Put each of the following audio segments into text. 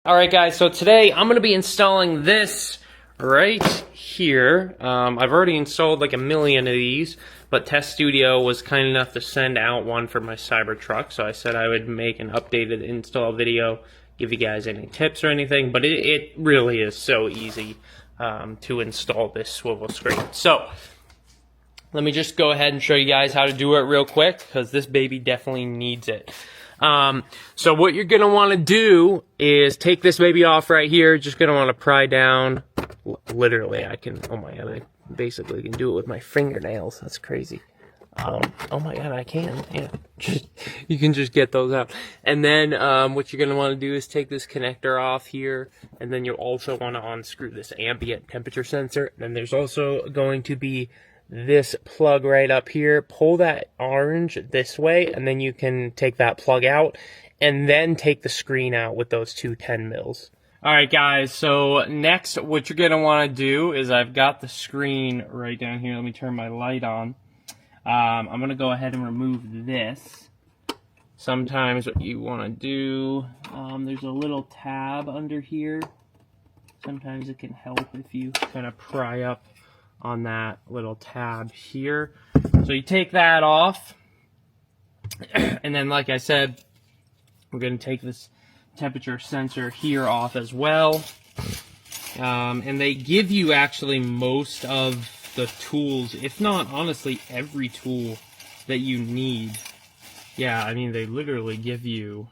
Alright guys, so today I'm going to be installing this right here. I've already installed like a million of these, but Tesstudio was kind enough to send out one for my Cybertruck, so I said I would make an updated install video, give you guys any tips or anything, but it really is so easy to install this swivel screen. So, let me just go ahead and show you guys how to do it real quick, because this baby definitely needs it. So what you're going to want to do is take this baby off right here. Just going to want to pry down. Literally, oh my god, I basically can do it with my fingernails. That's crazy. Oh my god, I can. Yeah, you can just get those out. And then what you're going to want to do is take this connector off here. And then you'll also want to unscrew this ambient temperature sensor. And there's also going to be this plug right up here. Pull that orange this way, and then you can take that plug out and then take the screen out with those two 10 mils. Alright guys, so next what you're going to want to do is I've got the screen right down here. Let me turn my light on. I'm going to go ahead and remove this. Sometimes what you want to do, there's a little tab under here. Sometimes it can help if you kind of pry up on that little tab here. So you take that off, and then like I said, we're going to take this temperature sensor here off as well. And they give you actually most of the tools, if not honestly every tool that you need. Yeah, I mean they literally give you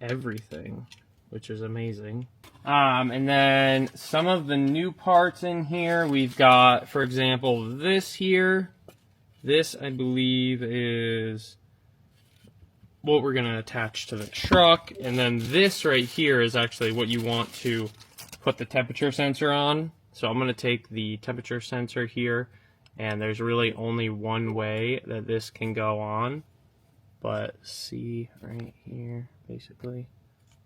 everything, which is amazing. And then some of the new parts in here, we've got, for example, this here. This, I believe, is what we're going to attach to the truck. And then this right here is actually what you want to put the temperature sensor on. So I'm going to take the temperature sensor here, and there's really only one way that this can go on. But see right here, basically.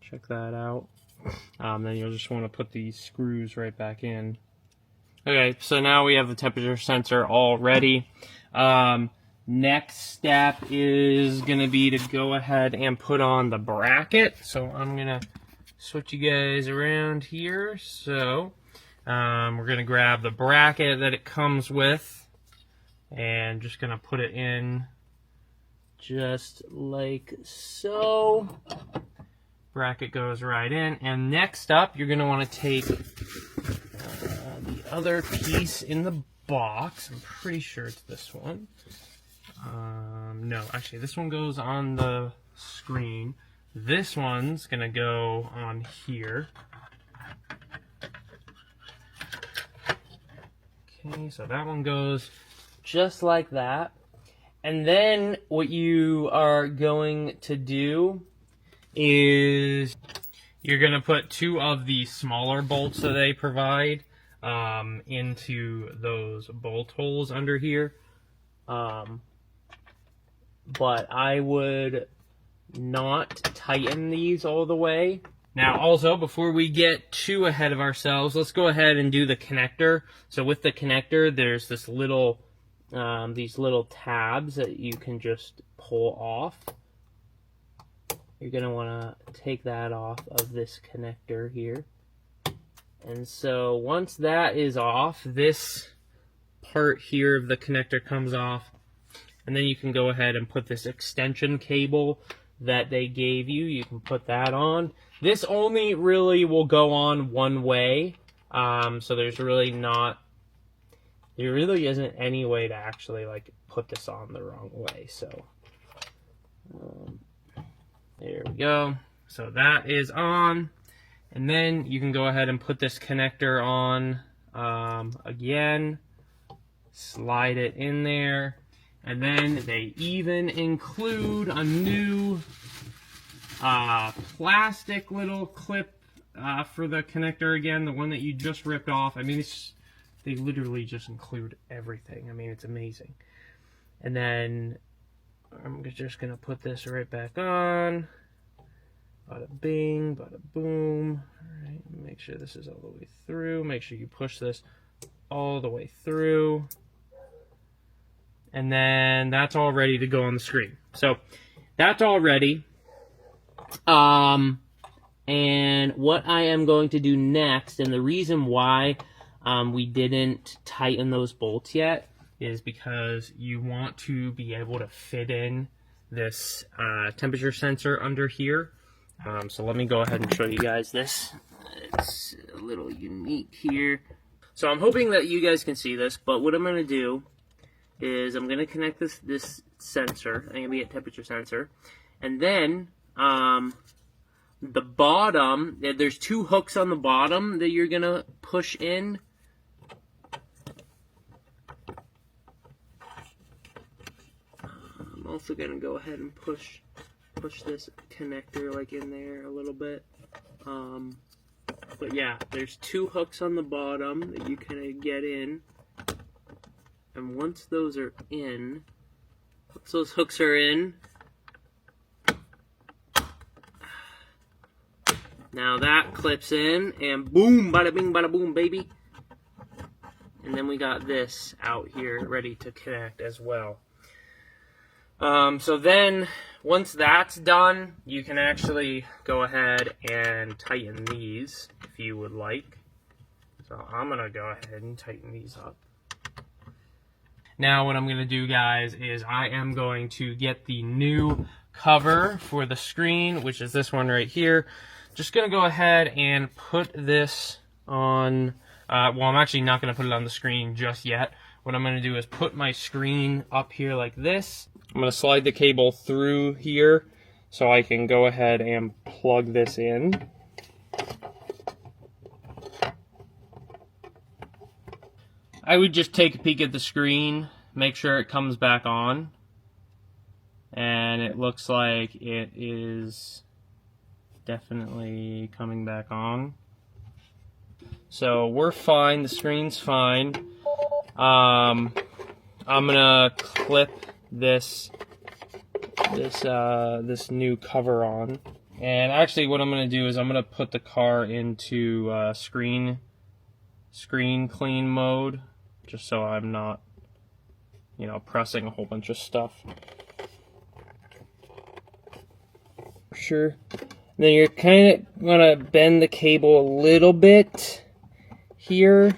Check that out. Then you'll just want to put these screws right back in. Okay, so now we have the temperature sensor all ready. Next step is going to be to go ahead and put on the bracket. So I'm going to switch you guys around here. So we're going to grab the bracket that it comes with and just going to put it in just like so. Bracket goes right in, and next up you're going to want to take the other piece in the box. I'm pretty sure it's this one. No, actually this one goes on the screen. This one's going to go on here. Okay, so that one goes just like that. And then what you are going to do is you're going to put two of the smaller bolts that they provide into those bolt holes under here. But I would not tighten these all the way. Now also, before we get too ahead of ourselves, let's go ahead and do the connector. So with the connector, there's this little, these little tabs that you can just pull off. You're going to want to take that off of this connector here. And so once that is off, this part here of the connector comes off. And then you can go ahead and put this extension cable that they gave you. You can put that on. This only really will go on one way. So there's really not, there really isn't any way to actually like put this on the wrong way. So there we go. So that is on. And then you can go ahead and put this connector on again. Slide it in there. And then they even include a new plastic little clip for the connector again. The one that you just ripped off. I mean, they literally just include everything. I mean, it's amazing. And then I'm just going to put this right back on. Bada bing, bada boom. All right, make sure this is all the way through. Make sure you push this all the way through. And then that's all ready to go on the screen. So that's all ready. And then what I am going to do next, and the reason why we didn't tighten those bolts yet, is because you want to be able to fit in this temperature sensor under here. So let me go ahead and show you guys this. It's a little unique here. So I'm hoping that you guys can see this, but what I'm going to do is I'm going to connect this sensor, an ambient temperature sensor, and then the bottom, there's 2 hooks on the bottom that you're going to push in. I'm also going to go ahead and push this connector like in there a little bit. But yeah, there's 2 hooks on the bottom that you can get in. And once those are in, once those hooks are in, now that clips in, and boom, bada bing, bada boom, baby. And then we got this out here ready to connect as well. So then, once that's done, you can actually go ahead and tighten these if you would like. So I'm going to go ahead and tighten these up. Now what I'm going to do, guys, is I am going to get the new cover for the screen, which is this one right here. Just going to go ahead and put this on, well, I'm actually not going to put it on the screen just yet. What I'm going to do is put my screen up here like this. I'm going to slide the cable through here so I can go ahead and plug this in. I would just take a peek at the screen, make sure it comes back on, and it looks like it is definitely coming back on. So we're fine, the screen's fine. I'm gonna clip this new cover on, and actually what I'm gonna do is I'm gonna put the car into screen clean mode, just so I'm not, you know, pressing a whole bunch of stuff. Sure. Then you're kind of gonna bend the cable a little bit here.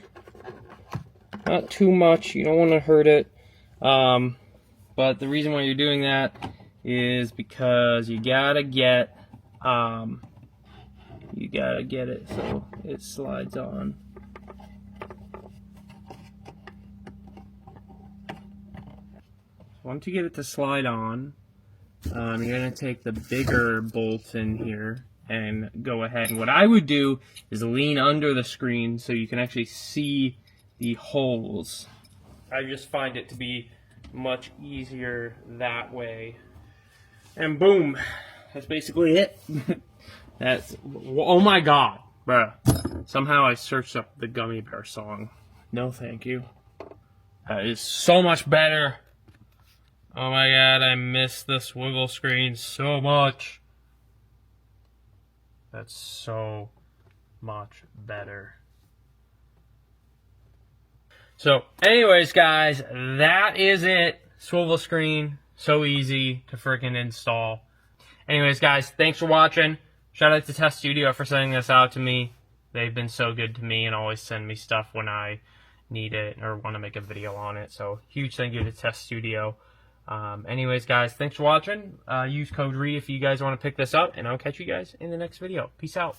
Not too much, you don't want to hurt it. But the reason why you're doing that is because you gotta get it so it slides on. Once you get it to slide on, you're gonna take the bigger bolts in here and go ahead. And what I would do is lean under the screen so you can actually see the holes. I just find it to be much easier that way. And boom, that's basically it. That's, oh my god, bruh. Somehow I searched up the Gummy Bear song. No thank you. That is so much better. Oh my god, I miss the swivel screen so much. That's so much better. So, anyways, guys, that is it. Swivel screen, so easy to freaking install. Anyways, guys, thanks for watching. Shout out to Tesstudio for sending this out to me. They've been so good to me and always send me stuff when I need it or want to make a video on it. So, huge thank you to Tesstudio. Anyways, guys, thanks for watching. Use code READ if you guys want to pick this up, and I'll catch you guys in the next video. Peace out.